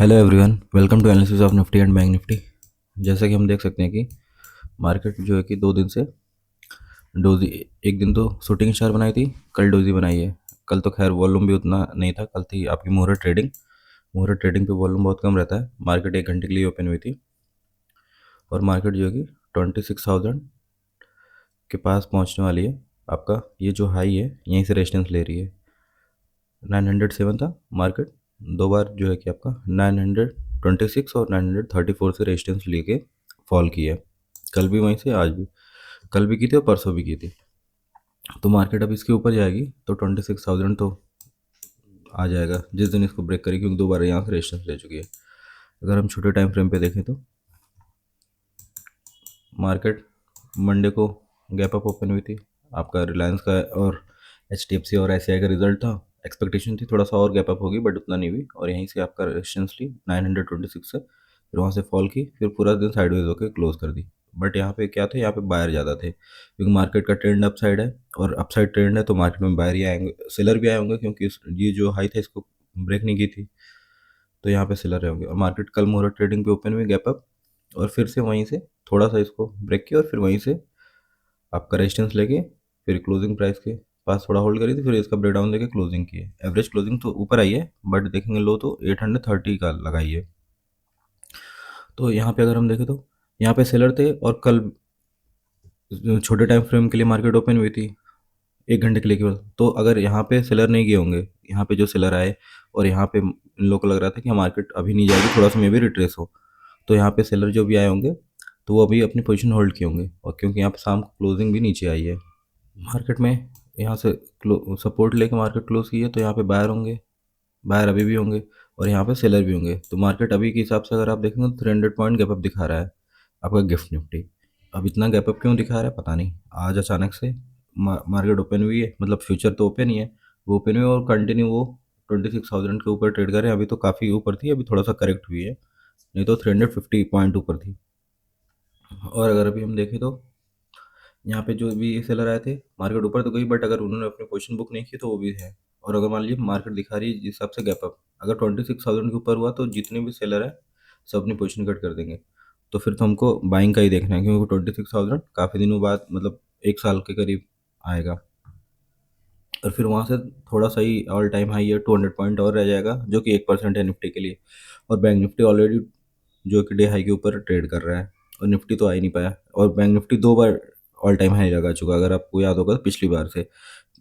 Hello everyone, welcome to analysis of Nifty and bank Nifty. जैसा कि हम देख सकते हैं कि मार्केट जो है कि 2 दिन से डोजी, एक दिन तो शूटिंग स्टार बनाई थी, कल डोजी बनाई है। कल तो खैर वॉल्यूम भी उतना नहीं था, कल थी आपकी मुहूर्त ट्रेडिंग पे वॉल्यूम बहुत कम रहता है। मार्केट 1 घंटे के लिए ओपन हुई थी और मार्केट जो है कि 26,000 के पास पहुंचने वाली है। आपका ये जो हाई है यहीं से रेजिस्टेंस ले रही है। 907 था मार्केट, 2 बार जो है कि आपका 926 और 934 से रेजिस्टेंस लेके फॉल किया है। कल भी वहीं से, आज भी, कल भी की थी और परसों भी की थी। तो मार्केट अब इसके ऊपर जाएगी तो 26,000 तो आ जाएगा जिस दिन इसको ब्रेक करेगी, क्योंकि 2 बार यहाँ से रेजिस्टेंस ले चुकी है। अगर हम छोटे टाइम फ्रेम पे देखें तो मार्केट मंडे को गैप अप ओपन हुई थी। आपका रिलायंस का और HDFC और ICI का रिजल्ट था। एक्सपेक्टेशन थी थोड़ा सा और गैप अप होगी, बट उतना नहीं हुई और यहीं से आपका रेजिस्टेंस ली 926 से, फिर वहाँ से फॉल की, फिर पूरा दिन साइडवेज होकर क्लोज कर दी। बट यहाँ पे क्या थे, यहाँ पे बायर ज़्यादा थे क्योंकि मार्केट का ट्रेंड अपसाइड है और अपसाइड ट्रेंड है तो मार्केट में बायर ही आएंगे, सेलर भी आए होंगे क्योंकि ये जो हाई था इसको ब्रेक नहीं की थी, तो यहाँ पे सेलर होंगे। और मार्केट कल मुहूर्त ट्रेडिंग पे ओपन हुई गैप अप और फिर से वहीं से थोड़ा सा इसको ब्रेक किया और फिर वहीं से आपका रेजिस्टेंस लेके फिर क्लोजिंग प्राइस के पास थोड़ा होल्ड करी थी, फिर इसका ब्रेकडाउन लेके क्लोजिंग की है। एवरेज क्लोजिंग तो ऊपर आई है बट देखेंगे लो तो 830 का लगाई है। तो यहाँ पे अगर हम देखें तो यहाँ पे सेलर थे और कल छोटे टाइम फ्रेम के लिए मार्केट ओपन हुई थी 1 घंटे के लिए केवल। तो अगर यहाँ पे सेलर नहीं गए होंगे, यहाँ पे जो सेलर आए और यहाँ पे इन लोगों को लग रहा था कि मार्केट अभी नहीं जाएगी, थोड़ा सा मे भी रिट्रेस हो, तो यहाँ पे सेलर जो भी आए होंगे तो वो अभी अपनी पोजीशन होल्ड किए होंगे। और क्योंकि यहाँ पे शाम को क्लोजिंग भी नीचे आई है मार्केट में, यहाँ से सपोर्ट लेके मार्केट क्लोज की है, तो यहाँ पे बायर होंगे, बायर अभी भी होंगे और यहाँ पे सेलर भी होंगे। तो मार्केट अभी के हिसाब से अगर आप देखेंगे तो 300 पॉइंट गैप अप दिखा रहा है आपका गिफ्ट निफ्टी। अब इतना गैप अप क्यों दिखा रहा है पता नहीं, आज अचानक से मार्केट ओपन हुई है, मतलब फ्यूचर तो ओपन ही है, वो ओपन हुई और कंटिन्यू वो 26,000 के ऊपर ट्रेड कर रहे हैं। अभी तो काफ़ी ऊपर थी, अभी थोड़ा सा करेक्ट हुई है, नहीं तो 350 पॉइंट ऊपर थी। और अगर अभी हम देखें तो यहाँ पे जो भी सेलर आए थे मार्केट ऊपर तो गई, बट अगर उन्होंने अपनी पोजीशन बुक नहीं की तो वो भी है। और अगर मान लीजिए मार्केट दिखा रही है जिस हिसाब से गैप अप, अगर 26,000 के ऊपर हुआ तो जितने भी सेलर है सब अपनी पोजीशन कट कर देंगे। तो फिर तो हमको बाइंग का ही देखना है, क्योंकि 26,000 काफ़ी दिनों बाद, मतलब 1 साल के करीब आएगा। और फिर वहाँ से थोड़ा सा ही ऑल टाइम हाई है, 200 पॉइंट और रह जाएगा जो कि 1% है निफ्टी के लिए। और बैंक निफ्टी ऑलरेडी जो कि डे हाई के ऊपर ट्रेड कर रहा है और निफ्टी तो आ ही नहीं पाया। और बैंक निफ्टी 2 बार ऑल टाइम हाई लगा चुका, अगर आपको याद होगा तो पिछली बार से,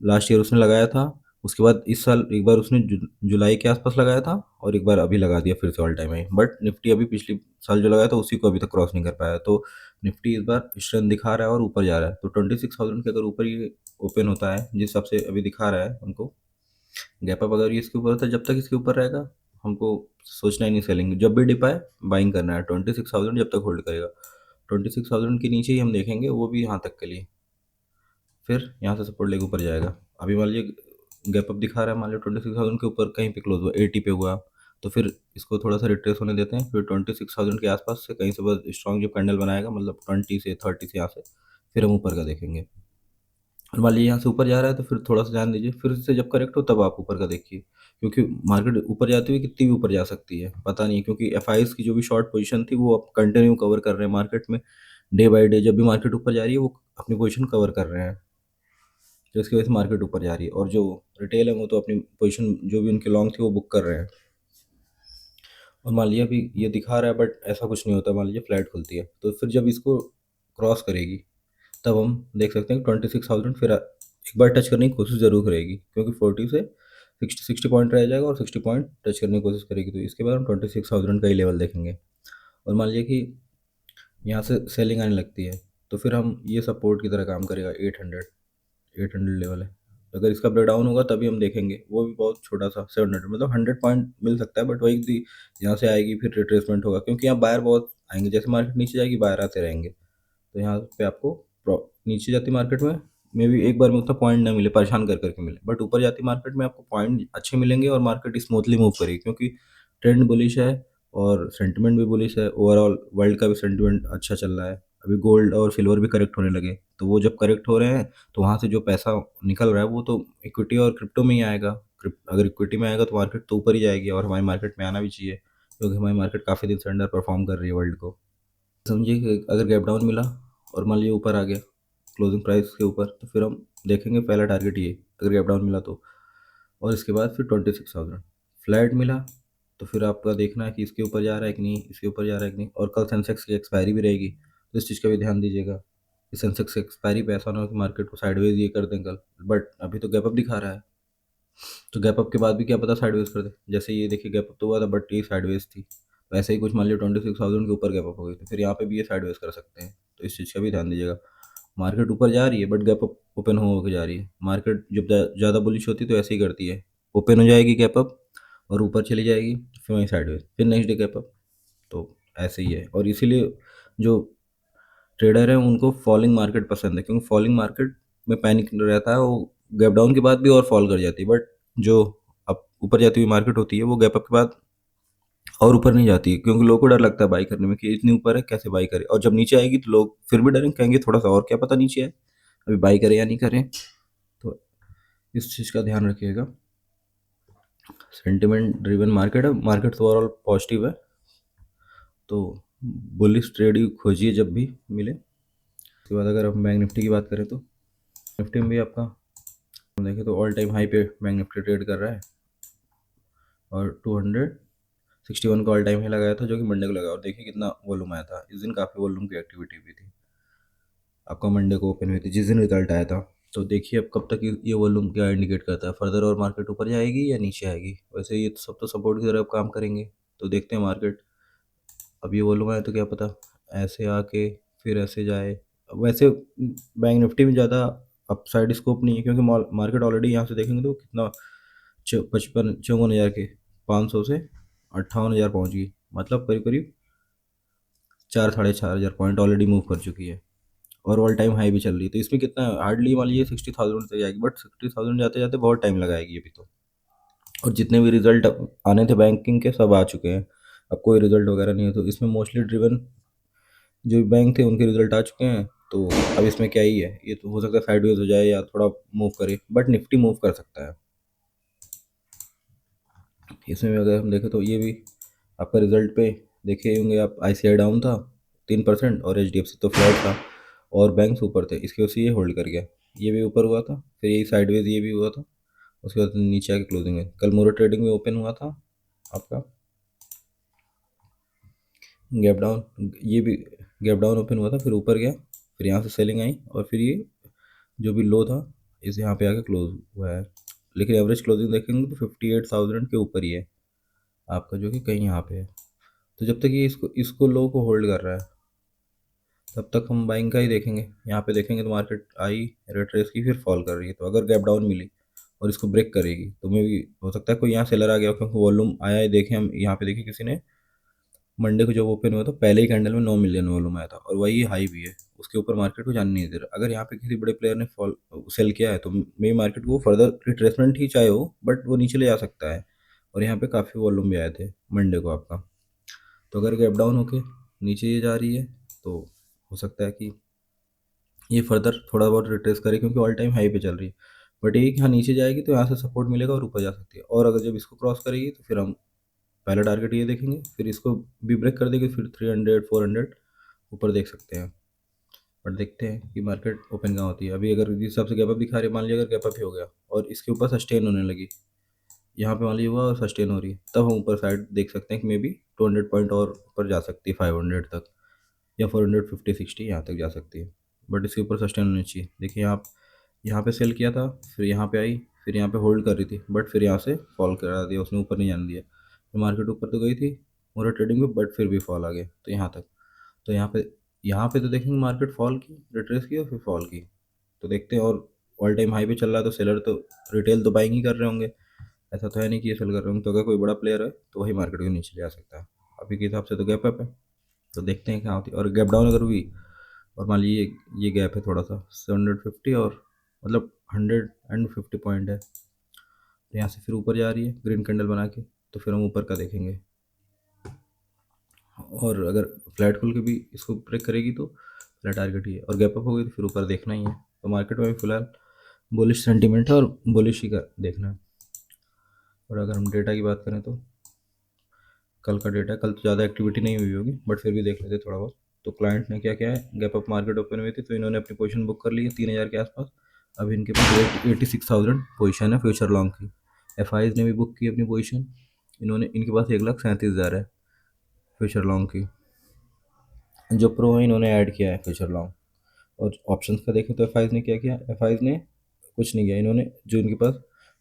लास्ट ईयर उसने लगाया था, उसके बाद इस साल एक बार उसने जुलाई के आसपास लगाया था और एक बार अभी लगा दिया फिर से all time high. But Nifty अभी पिछली साल जो लगाया था उसी को अभी तक क्रॉस नहीं कर पाया, तो निफ्टी इस बार स्ट्रेंथ दिखा रहा है और ऊपर जा रहा है। तो 26,000 के अगर ऊपर ये ओपन होता है जिस हिसाब से अभी दिखा रहा है हमको गैप अप, अगर ये इसके ऊपर होता है, जब तक इसके ऊपर रहेगा हमको सोचना ही नहीं सेलिंग, जब भी डिप आए बाइंग करना है। 26,000 जब तक होल्ड करेगा, 26,000 के नीचे ही हम देखेंगे, वो भी यहाँ तक के लिए, फिर यहाँ से सपोर्ट लेके ऊपर जाएगा। अभी मान लीजिए गैप अप दिखा रहा है, मान लीजिए 26,000 के ऊपर कहीं पे क्लोज हुआ, 80 पे हुआ, तो फिर इसको थोड़ा सा रिट्रेस होने देते हैं, फिर 26,000 के आसपास से कहीं से बस स्ट्रॉन्ग जो कैंडल बनाएगा, मतलब 20 से 30 से यहाँ से, फिर हम ऊपर का देखेंगे। और मान लीजिए यहाँ से ऊपर जा रहा है तो फिर थोड़ा सा ध्यान दीजिए, फिर से जब करेक्ट हो तब आप ऊपर का देखिए, क्योंकि मार्केट ऊपर जाती हुई कितनी भी ऊपर जा सकती है पता नहीं, क्योंकि एफ की जो भी शॉर्ट पोजीशन थी वो अब कंटिन्यू कवर कर रहे हैं मार्केट में। डे बाय डे जब भी मार्केट ऊपर जा रही है वो अपनी पोजीशन कवर कर रहे हैं, तो इसकी वजह से मार्केट ऊपर जा रही है। और जो रिटेल है वो तो अपनी पोजीशन जो भी उनके लॉन्ग थी वो बुक कर रहे हैं। और मान लीजिए अभी ये दिखा रहा है बट ऐसा कुछ नहीं होता, मान लीजिए फ्लैट खुलती है तो फिर जब इसको क्रॉस करेगी तब हम देख सकते हैं कि 26,000 फिर एक बार टच करने की कोशिश ज़रूर करेगी, क्योंकि 40 से 60 पॉइंट रह जाएगा और 60 पॉइंट टच करने की कोशिश करेगी, तो इसके बाद हम 26,000 का ही लेवल देखेंगे। और मान लीजिए कि यहाँ से सेलिंग आने लगती है तो फिर हम ये सपोर्ट की तरह काम करेगा, 800 लेवल है। अगर इसका ब्रेकडाउन होगा तभी हम देखेंगे, वो भी बहुत छोटा सा 700, मतलब 100 पॉइंट मिल सकता है, बट वही थी यहाँ से आएगी फिर रिट्रेसमेंट होगा, क्योंकि यहाँ बायर बहुत आएंगे, जैसे मार्केट नीचे जाएगी बायर आते रहेंगे। तो यहाँ पे आपको नीचे जाती मार्केट में मे भी एक बार में उतना पॉइंट ना मिले, परेशान कर करके मिले, बट ऊपर जाती मार्केट में आपको पॉइंट अच्छे मिलेंगे और मार्केट स्मूथली मूव करेगी, क्योंकि ट्रेंड बुलिश है और सेंटिमेंट भी बुलिश है। ओवरऑल वर्ल्ड का भी सेंटिमेंट अच्छा चल रहा है। अभी गोल्ड और सिल्वर भी करेक्ट होने लगे, तो वो जब करेक्ट हो रहे हैं तो वहाँ से जो पैसा निकल रहा है वो तो इक्विटी और क्रिप्टो में ही आएगा। अगर इक्विटी में आएगा तो मार्केट तो ऊपर ही जाएगी और हमारी मार्केट में आना भी चाहिए, क्योंकि हमारी मार्केट काफ़ी दिन से अंडर परफॉर्म कर रही है वर्ल्ड को। समझिए कि अगर गैप डाउन मिला और मान लीजिए ऊपर आ गया क्लोजिंग प्राइस के ऊपर, तो फिर हम देखेंगे पहला टारगेट ये, अगर गैप डाउन मिला तो। और इसके बाद फिर 26,000 फ्लैट मिला, तो फिर आपका देखना है कि इसके ऊपर जा रहा है कि नहीं, इसके ऊपर जा रहा है कि नहीं। और कल सेंसेक्स की एक्सपायरी भी रहेगी, तो इस चीज़ का भी ध्यान दीजिएगा कि सेंसेक्स की एक्सपायरी पे ऐसा ना हो कि मार्केट को साइडवेज ये कर दें कल। बट अभी तो गैप अप दिखा रहा है, तो गैप अप के बाद भी क्या पता साइडवेज कर दे। जैसे ये देखिए गैप अप तो हुआ था बट ये साइडवेज थी, तो ऐसे ही कुछ मान लिया 26,000 के ऊपर गैप अप हो गई, तो फिर यहाँ पे भी ये साइडवेज कर सकते हैं। तो इस चीज़ का भी ध्यान दीजिएगा। मार्केट ऊपर जा रही है बट गैप अप ओपन हो के जा रही है। मार्केट जब ज़्यादा बुलिश होती है तो ऐसे ही करती है, ओपन हो जाएगी गैप अप और ऊपर चली जाएगी, फिर वहीं साइडवेज, फिर नेक्स्ट डे गैप अप। तो ऐसे ही है, और इसीलिए जो ट्रेडर है उनको फॉलिंग मार्केट पसंद है, क्योंकि फॉलिंग मार्केट में पैनिक रहता है, वो गैप डाउन के बाद भी और फॉल कर जाती है। बट जो अब ऊपर जाती हुई मार्केट होती है वो गैप अप के बाद और ऊपर नहीं जाती है, क्योंकि लोगों को डर लगता है बाई करने में कि इतनी ऊपर है कैसे बाई करें। और जब नीचे आएगी तो लोग फिर भी डरेंगे, कहेंगे थोड़ा सा और क्या पता नीचे है, अभी बाई करें या नहीं करें। तो इस चीज़ का ध्यान रखिएगा। सेंटिमेंट ड्रिवन मार्केट है, मार्केट तो ओवरऑल पॉजिटिव है, तो बुलिश ट्रेड ही खोजिए जब भी मिले। उसके बाद अगर हम बैंक निफ्टी की बात करें तो निफ्टी में भी आपका हम देखें तो ऑल टाइम हाई पे बैंक निफ्टी ट्रेड कर रहा है, और 261 का ऑल टाइम हाई लगाया था जो कि मंडे को लगा। और देखिए कितना वॉल्यूम आया था इस दिन, काफ़ी वॉल्यूम की एक्टिविटी भी थी। आपका मंडे को ओपन हुई थी जिस दिन रिजल्ट आया था। तो देखिए अब कब तक ये वॉल्यूम क्या इंडिकेट करता है, फर्दर और मार्केट ऊपर जाएगी या नीचे आएगी। वैसे ये तो सब तो सपोर्ट की तरफ काम करेंगे, तो देखते हैं मार्केट। अब ये वॉल्यूम आया तो क्या पता ऐसे आके फिर ऐसे जाए। वैसे बैंक निफ्टी में ज़्यादा अपसाइड स्कोप नहीं है, क्योंकि मार्केट ऑलरेडी यहाँ से देखेंगे तो कितना 54 के 500 से 58,000 पहुँच गई, मतलब करीब करीब 4 साढ़े 4 हज़ार पॉइंट ऑलरेडी मूव कर चुकी है, और ऑल टाइम हाई भी चल रही है। तो इसमें कितना हार्डली मान लीजिए 60,000 तक जाएगी, बट 60,000 जाते जाते बहुत टाइम लगाएगी अभी तो। और जितने भी रिजल्ट आने थे बैंकिंग के सब आ चुके हैं, अब कोई रिजल्ट वगैरह नहीं है। तो इसमें मोस्टली ड्रिवन जो बैंक थे उनके रिजल्ट आ चुके हैं, तो अब इसमें क्या ही है, ये तो हो सकता है साइडवेज हो जाए या थोड़ा मूव करे, बट निफ्टी मूव कर सकता है। इसमें भी अगर हम देखें तो ये भी आपका रिजल्ट पे देखे होंगे आप, आईसीआई डाउन था 3% और एचडीएफसी तो फ्लैट था, और बैंक्स ऊपर थे, इसकी वजह से ये होल्ड कर गया। ये भी ऊपर हुआ था, फिर यही साइडवेज ये भी हुआ था, उसके बाद नीचे आके क्लोजिंग है। कल मोरो ट्रेडिंग में ओपन हुआ था आपका गैप डाउन, ये भी गैप डाउन ओपन हुआ था, फिर ऊपर गया, फिर यहाँ से सेलिंग आई, और फिर ये जो भी लो था इस यहाँ पे आके क्लोज हुआ है। लेकिन एवरेज क्लोजिंग देखेंगे तो 58,000 के ऊपर ही है आपका, जो कि कहीं यहाँ पे है। तो जब तक ये इसको इसको लो को होल्ड कर रहा है तब तक हम बाइंग का ही देखेंगे। यहाँ पे देखेंगे तो मार्केट आई रेट्रेस की, फिर फॉल कर रही है, तो अगर गैप डाउन मिली और इसको ब्रेक करेगी तो मे भी हो सकता है कोई यहाँ सेलर आ गया, क्योंकि वॉल्यूम आया है। देखें हम यहाँ पे देखिए किसी ने मंडे को जब ओपन हुआ तो पहले ही कैंडल में 9 मिलियन वॉल्यूम आया था, और वही हाई भी है, उसके ऊपर मार्केट को जाने नहीं दे रहा। अगर यहाँ पे किसी बड़े प्लेयर ने फॉल सेल किया है तो मे मार्केट को फर्दर रिट्रेसमेंट ही चाहे हो, बट वो नीचे ले जा सकता है। और यहाँ पे काफ़ी वॉल्यूम भी आए थे मंडे को आपका। तो अगर गैप डाउन होके नीचे ये जा रही है तो हो सकता है कि ये फर्दर थोड़ा बहुत रिट्रेस करे, क्योंकि ऑल टाइम हाई पे चल रही है। बट ये कि हाँ नीचे जाएगी तो यहाँ से सपोर्ट मिलेगा और ऊपर जा सकती है, और अगर जब इसको क्रॉस करेगी तो फिर हम पहला टारगेट ये देखेंगे, फिर इसको भी ब्रेक कर देगी, फिर 300 400 ऊपर देख सकते हैं। बट देखते हैं कि मार्केट ओपन कहाँ होती है। अभी अगर जिस हिसाब से गैप अप दिखा रही है, मान लिया अगर गैप अप ही हो गया और इसके ऊपर सस्टेन होने लगी, यहाँ पे मान लीजिए हुआ और सस्टेन हो रही है, तब हम ऊपर साइड देख सकते हैं कि मे बी 200 पॉइंट और ऊपर जा सकती है, 500 तक या 450 60 यहाँ तक जा सकती है। बट इसके ऊपर सस्टेन होनी चाहिए। देखिए यहाँ पे सेल किया था, फिर यहाँ पे आई, फिर यहाँ पे होल्ड कर रही थी, बट फिर यहाँ से फॉल करा दिया उसने, ऊपर नहीं जाने दिया। तो मार्केट ऊपर तो गई थी मोरा ट्रेडिंग में, बट फिर भी फॉल आ गया तो यहाँ तक। तो यहाँ पे तो देखेंगे मार्केट फॉल की, रिट्रेस की और फिर फॉल की। तो देखते हैं, और ऑल टाइम हाई पे चल रहा है तो सेलर तो रिटेल तो बाइंग ही कर रहे होंगे, ऐसा तो है नहीं कि ये सेल कर रहे होंगे। तो अगर कोई बड़ा प्लेयर है तो वही मार्केट को नीचे ले आ सकता है। अभी के हिसाब से तो गैप अप है, तो देखते हैं क्या होती है। और गैप डाउन अगर हुई और मान लीजिए ये गैप है थोड़ा सा 750 और मतलब 150 पॉइंट है, तो यहाँ से फिर ऊपर जा रही है ग्रीन कैंडल बना के, तो फिर हम ऊपर का देखेंगे। और अगर फ्लैट खुल के भी इसको ब्रेक करेगी तो पहला टारगेट ही है, और गैप अप होगी तो फिर ऊपर देखना ही है। तो मार्केट में भी फिलहाल बुलिश सेंटीमेंट है और बुलिश ही का देखना है। और अगर हम डेटा की बात करें तो कल का डेटा है, कल तो ज़्यादा एक्टिविटी नहीं हुई होगी बट फिर भी देख लेते थोड़ा बहुत। तो क्लाइंट ने क्या किया है, गैप अप मार्केट ओपन हुई थी तो इन्होंने अपनी पोजीशन बुक कर ली है 3000 के आसपास। अब इनके पास 86,000 पोजीशन है फ्यूचर लॉन्ग की। एफ ने भी बुक की अपनी पोजीशन, इन्होंने इनके पास 1,37,000 है फ्यूचर लॉन्ग की। जो प्रो है इन्होंने ऐड किया है फ्यूचर लॉन्ग। और ऑप्शंस का देखें तो एफ ने क्या किया, एफ ने कुछ नहीं किया। इन्होंने जो इनके पास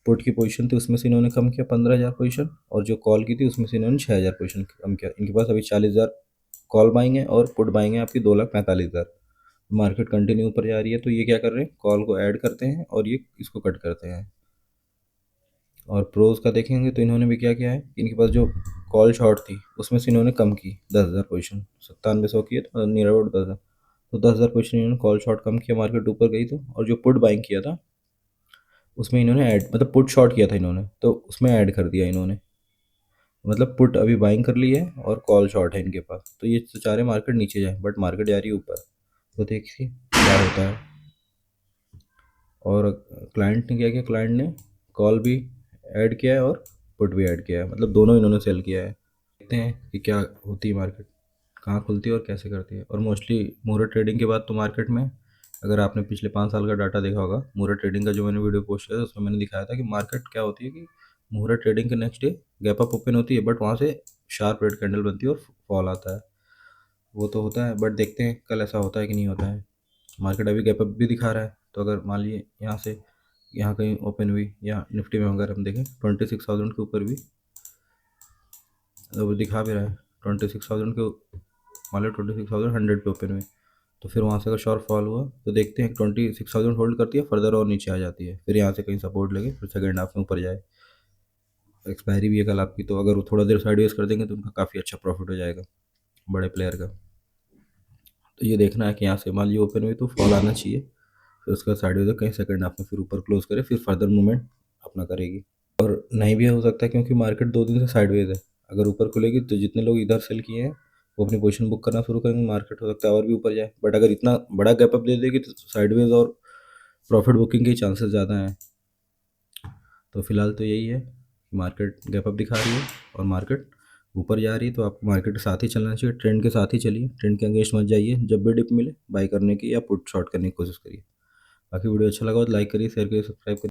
पुट की पोजीशन थी उसमें से इन्होंने कम किया 15,000 पोजीशन, और जो कॉल की थी उसमें से इन्होंने 6,000 पोजीशन कम किया। इनके पास अभी 40,000 कॉल बाइंग है और पुट बाइंग है आपकी 2,45,000। मार्केट कंटिन्यू ऊपर जा रही है तो ये क्या कर रहे हैं, कॉल को ऐड करते हैं और ये इसको कट करते हैं। और प्रोज का देखेंगे तो इन्होंने भी क्या किया है, इनके पास जो कॉल शॉर्ट थी उसमें से इन्होंने कम की 10,000 पोजीशन, 9700 की है तो नियर अबाउट 10,000। तो 10,000 पोजीशन इन्होंने कॉल शॉर्ट कम किया, मार्केट ऊपर गई तो। और जो पुट बाइंग किया था उसमें इन्होंने ऐड, मतलब पुट शॉर्ट किया था इन्होंने तो उसमें ऐड कर दिया इन्होंने। मतलब पुट अभी बाइंग कर ली है और कॉल शॉर्ट है इनके पास, तो ये तो चाह रहे मार्केट नीचे जाए बट मार्केट जा रही है ऊपर। तो देखिए क्या होता है। और क्लाइंट ने क्या किया, क्लाइंट ने कॉल भी ऐड किया है और पुट भी ऐड किया है, मतलब दोनों इन्होंने सेल किया है। देखते हैं कि क्या होती है मार्केट, कहाँ खुलती है और कैसे करती है। और मोस्टली मुहूर्त ट्रेडिंग के बाद तो मार्केट में, अगर आपने पिछले 5 साल का डाटा देखा होगा मुहूर्त ट्रेडिंग का, जो मैंने वीडियो पोस्ट किया था उसमें मैंने दिखाया था कि मार्केट क्या होती है कि मुहूर्त ट्रेडिंग के next day gap up open होती है बट वहाँ से शार्प रेड कैंडल बनती है और फॉल आता है। वो तो होता है बट देखते हैं कल ऐसा होता है कि नहीं होता है। मार्केट अभी गैप अप भी दिखा रहा है, तो अगर मान लीजिए यहाँ से यहाँ कहीं ओपन हुई या निफ्टी में अगर हम देखें 26,000 के ऊपर भी अब दिखा भी रहा है, 26,000 के मान लो 26,100 पे ओपन हुई, तो फिर वहाँ से अगर शॉर्ट फॉल हुआ तो देखते हैं 26,000 होल्ड करती है, फर्दर और नीचे आ जाती है, फिर यहाँ से कहीं सपोर्ट लेके फिर सेकंड हाफ में ऊपर जाए। एक्सपायरी भी है कल आपकी, तो अगर वो थोड़ा देर साइडवेज कर देंगे तो उनका काफ़ी अच्छा प्रॉफिट हो जाएगा बड़े प्लेयर का। तो ये देखना है कि यहाँ से मान लीजिए ओपन हुई तो फॉल आना चाहिए, फिर उसका साइडवेज कहीं सेकंड हाफ में फिर ऊपर क्लोज करे, फिर फर्दर मूवमेंट अपना करेगी। और नहीं भी हो सकता क्योंकि मार्केट 2 दिन से साइडवेज है। अगर ऊपर खुलेगी तो जितने लोग इधर सेल किए हैं वो अपनी पोजीशन बुक करना शुरू करेंगे, मार्केट हो सकता है और भी ऊपर जाए। बट अगर इतना बड़ा गैप अप दे देगी तो साइडवेज और प्रॉफिट बुकिंग के चांसेस ज़्यादा हैं। तो फिलहाल तो यही है, मार्केट गैप अप दिखा रही है और मार्केट ऊपर जा रही है, तो आपको मार्केट के साथ ही चलना चाहिए, ट्रेंड के साथ ही चलिए, ट्रेंड के अगेंस्ट मत जाइए। जब भी डिप मिले बाई करने की या पुट शॉर्ट करने की कोशिश करिए। बाकी वीडियो अच्छा लगा तो लाइक करिए, शेयर करिए, सब्सक्राइब करिए।